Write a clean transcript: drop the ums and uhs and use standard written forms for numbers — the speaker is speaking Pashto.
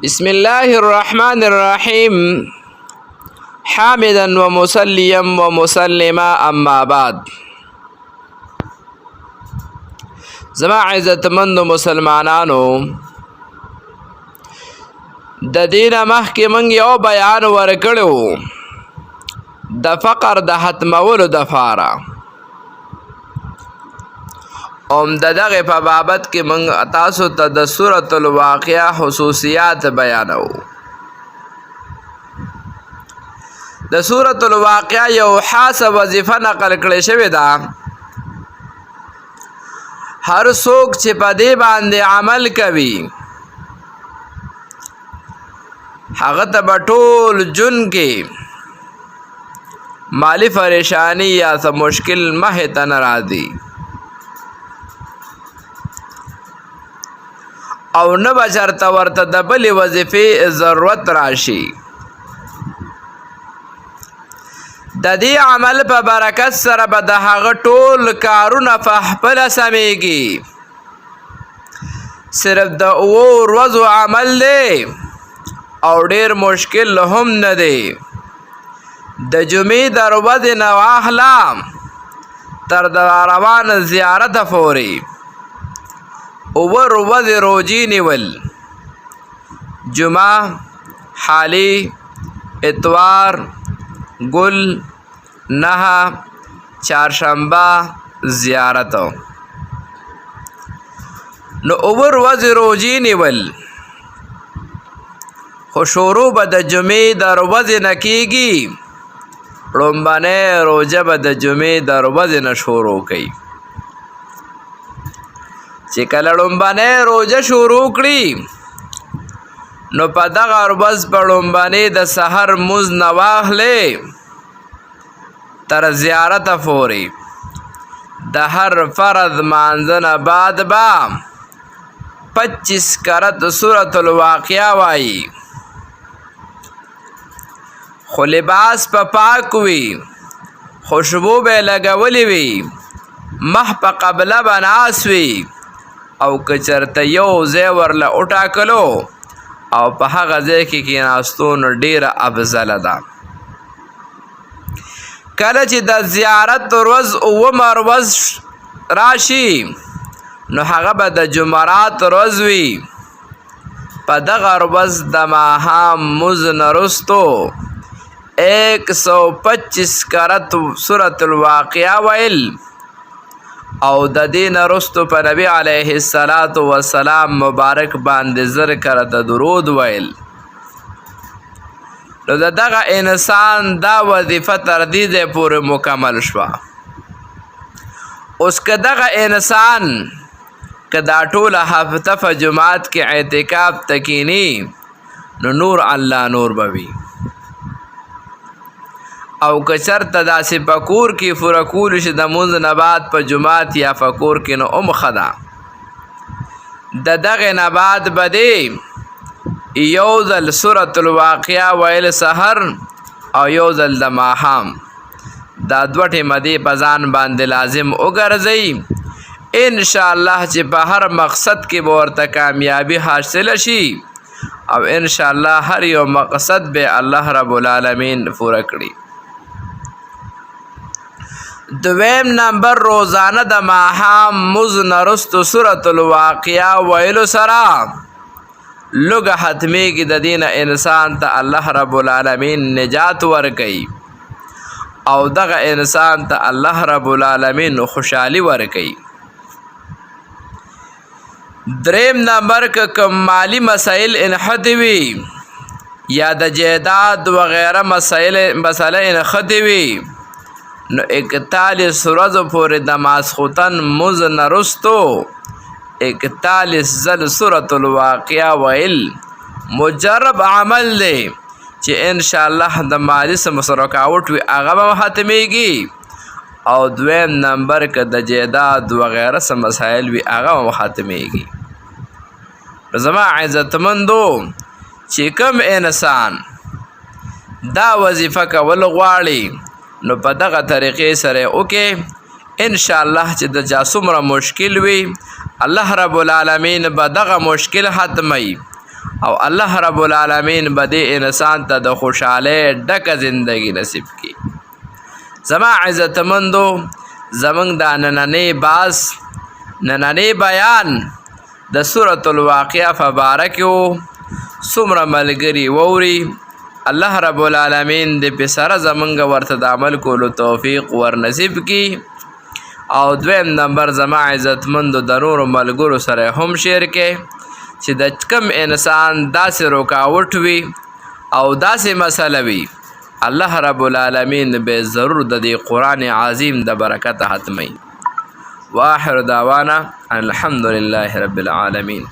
بسم الله الرحمن الرحيم حامدا ومصليا ومسلما اما بعد. زما عزتمند مسلمانانو، د دینه مخکې موږ یو بیان ورکړو د فقر د ختمولو دپاره، د دغې په بابت کې موږ تاسو ته د سورة الواقعه خصوصیات بیانو. د سورة الواقعه یو خاصه وظیفه نقل کړې شوې ده. هر څوک چې په دې باندې عمل کوي هغه ته به ټول ژوند کې مالی پریشانی یا څه مشکل مخې ته نه راځي، او نه به چېرته ورته د بلې وظیفې ضرورت راشي. د دې عمل په برکت سره به د هغه ټول کارونه په خپله سمیږي. صرف د 7 ورځو عمل دی او ډیر مشکل هم نه دی. د جمعې د ورځې نه واخله تر د روان زیارته پورې 7 ورځې روجې نیول: جمعه، حالي، اتوار، گل، نها، چهارشنبه، زیارت. نو 7 ورځې روجې نیول، خو شروع به د جمعې د ورځې نه کېږي. لومبنۍ روژه به د جمعې د ورځې نه شروع کوي. چې کله لومبنۍ روژه شروع کړي نو په دغه ورځ په لومبنۍ د سحر لمونځ نه واخلې تر زیارته پورې د هر فرض لمانځه نه بعد به 25 کرت سورة الواقعه وایي. خو لباس په پاک وي، خوشبو به لګولی وي، مخ په قبله به ناست وي، او که چېرته یو ځای ورله وټاکلو او په هغه ځای کې کېناستو نو ډېره افضله ده. کله چې د زیارت ورځ 9مه ورځ راشي نو هغه به د جمعرات ورځ وي. په دغه ورځ د ماښام لمونځ نه وروستو 125 کرت سورة الواقعه ویل، او د دې نه وروستو په نبي علیه السلام مبارک باندې 1000 کرته درود ویل. نو د دغه انسان دا وظیفه تر دې ځای پورې مکمل شوه. اوس که دغه انسان که دا ټوله هفته په جماعت کې اعتکاف ته کیني نو نور الله نور به وي، او که چېرته داسې په کور کې پوره کولی شي د لمونځ نه بعد په جومات یا په کور کې نو هم ښه ده. د دغې نه بعد به دې یو ځل سورة الواقعه ویل سحر او یو ځل د ماښام، دا 2 ټیمه دې په ځان باندې لازم وګرځئ. انشاءالله چې په هر مقصد کې به ورته کامیابي حاصله شي، او انشاءالله هر یو مقصد به الله رب العالمین پوره کړي. 2 نمبر روزانه د ماښام لمونځ نه وروستو سورة الواقعه ویلو سره لږه ختمېږي. د دې نه انسان ته الله رب العالمین نجات ورکوي، او دغه انسان ته الله رب العالمین خوشحالي ورکوي. 3 نمبر که کوم مالی مسائل انحطې وي یا د جیداد وغیره مسله انحطې وي نو 41 ورځو پورې د ماسخوتن لمونځ نه وروستو 41 ځل سورة الواقعه ویل مجرب عمل دی چې انشاءالله د مالی څه رکاوټ وي هغه به ختمېږي، او 2 نمبر که د جیداد وغیره څه مسایل وي هغه به ختمېږي. زما عزتمندو، چې کوم انسان دا وظیفه کول غواړي نو په دغه طریقې سره وکړي. انشاءالله چې د چا څومره مشکل وي الله رب العالمین به دغه مشکل ختموي، او الله رب العالمین به دې انسان ته د خوشحالۍ ډکه زندگی نصیب کړي. زما عزتمندو زمونږ دا نننی بیان د سورة الواقعه په باره کې و. څومره ملګري واوري الله رب العالمین د پسره زمونږ ورته د عمل کولو توفیق ور نصیب کړي. او دویم نمبر زما عزتمندو د نورو ملګرو سره هم شیر کې چې د کم انسان داسې رکاوټ وي او داسې مسله وي الله رب العالمین به ضرور د دې قرآن عظیم د برکت حتمی. واخر دعوانا الحمد لله رب العالمین.